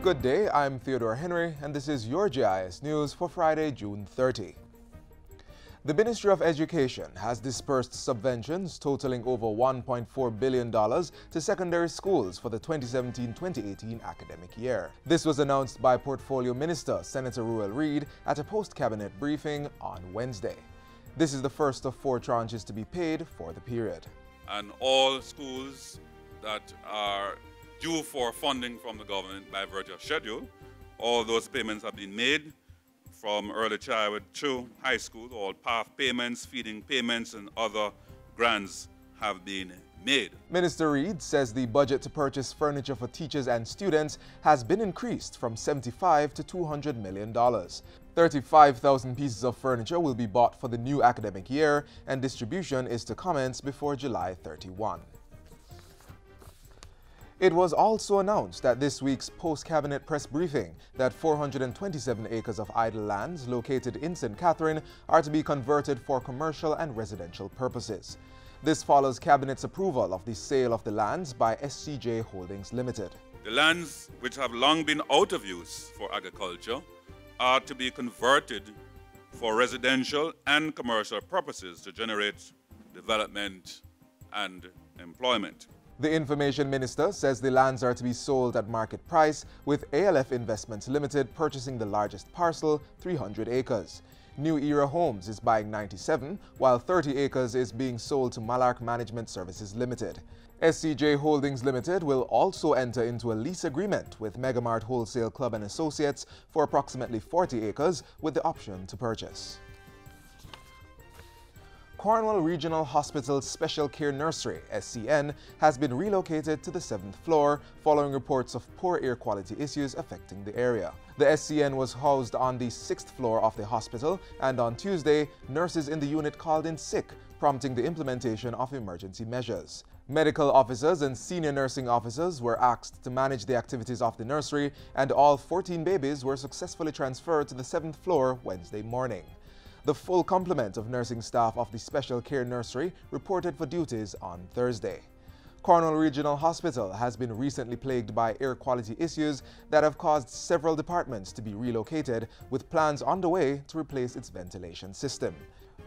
Good day, I'm Theodore Henry, and this is your JIS News for Friday, June 30. The Ministry of Education has dispersed subventions totaling over $1.4 billion to secondary schools for the 2017-2018 academic year. This was announced by Portfolio Minister Senator Ruel Reid at a post-cabinet briefing on Wednesday. This is the first of 4 tranches to be paid for the period. And all schools that are due for funding from the government by virtue of schedule, all those payments have been made from early childhood through high school. All PATH payments, feeding payments, and other grants have been made. Minister Reid says the budget to purchase furniture for teachers and students has been increased from $75 to $200 million. 35,000 pieces of furniture will be bought for the new academic year, and distribution is to commence before July 31. It was also announced at this week's post-cabinet press briefing that 427 acres of idle lands located in St. Catherine are to be converted for commercial and residential purposes. This follows Cabinet's approval of the sale of the lands by SCJ Holdings Limited. The lands, which have long been out of use for agriculture, are to be converted for residential and commercial purposes to generate development and employment. The Information Minister says the lands are to be sold at market price, with ALF Investments Limited purchasing the largest parcel, 300 acres. New Era Homes is buying 97, while 30 acres is being sold to Malark Management Services Limited. SCJ Holdings Limited will also enter into a lease agreement with Megamart Wholesale Club and Associates for approximately 40 acres with the option to purchase. Caenwood Regional Hospital's Special Care Nursery, SCN, has been relocated to the 7th floor following reports of poor air quality issues affecting the area. The SCN was housed on the 6th floor of the hospital, and on Tuesday, nurses in the unit called in sick, prompting the implementation of emergency measures. Medical officers and senior nursing officers were asked to manage the activities of the nursery, and all 14 babies were successfully transferred to the 7th floor Wednesday morning. The full complement of nursing staff of the Special Care Nursery reported for duties on Thursday. Caenwood Regional Hospital has been recently plagued by air quality issues that have caused several departments to be relocated, with plans underway to replace its ventilation system.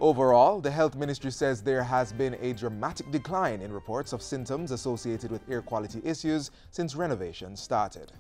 Overall, the Health Ministry says there has been a dramatic decline in reports of symptoms associated with air quality issues since renovations started.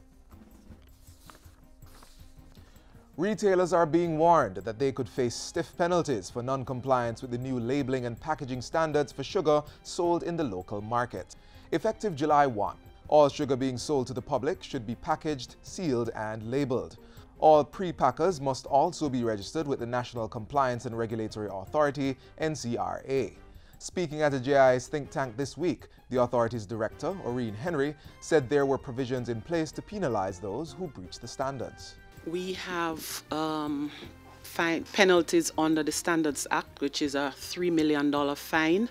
Retailers are being warned that they could face stiff penalties for non-compliance with the new labeling and packaging standards for sugar sold in the local market. Effective July 1, all sugar being sold to the public should be packaged, sealed, and labeled. All pre-packers must also be registered with the National Compliance and Regulatory Authority, NCRA. Speaking at a JIS think tank this week, the authority's director, Oreen Henry, said there were provisions in place to penalize those who breach the standards. We have penalties under the Standards Act, which is a $3 million fine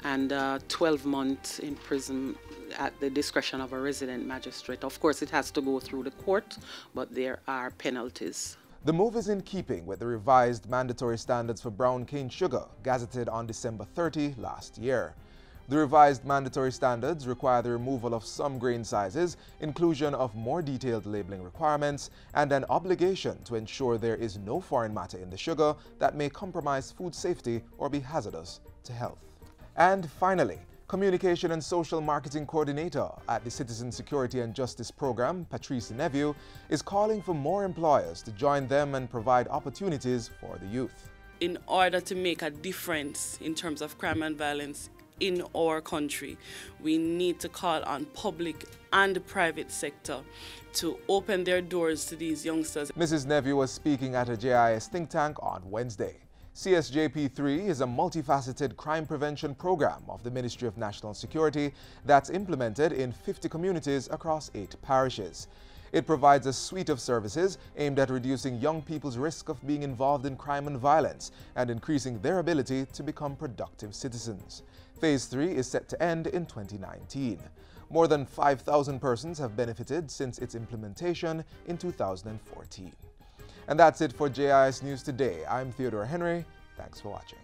and 12 months in prison at the discretion of a resident magistrate. Of course, it has to go through the court, but there are penalties. The move is in keeping with the revised mandatory standards for brown cane sugar, gazetted on December 30 last year. The revised mandatory standards require the removal of some grain sizes, inclusion of more detailed labeling requirements, and an obligation to ensure there is no foreign matter in the sugar that may compromise food safety or be hazardous to health. And finally, Communication and Social Marketing Coordinator at the Citizen Security and Justice Program, Patrice Neveu, is calling for more employers to join them and provide opportunities for the youth. In order to make a difference in terms of crime and violence in our country, we need to call on public and the private sector to open their doors to these youngsters. Mrs. Neveu was speaking at a JIS think tank on Wednesday. CSJP3 is a multifaceted crime prevention program of the Ministry of National Security that's implemented in 50 communities across 8 parishes. It provides a suite of services aimed at reducing young people's risk of being involved in crime and violence and increasing their ability to become productive citizens. Phase 3 is set to end in 2019. More than 5,000 persons have benefited since its implementation in 2014. And that's it for JIS News Today. I'm Theodore Henry. Thanks for watching.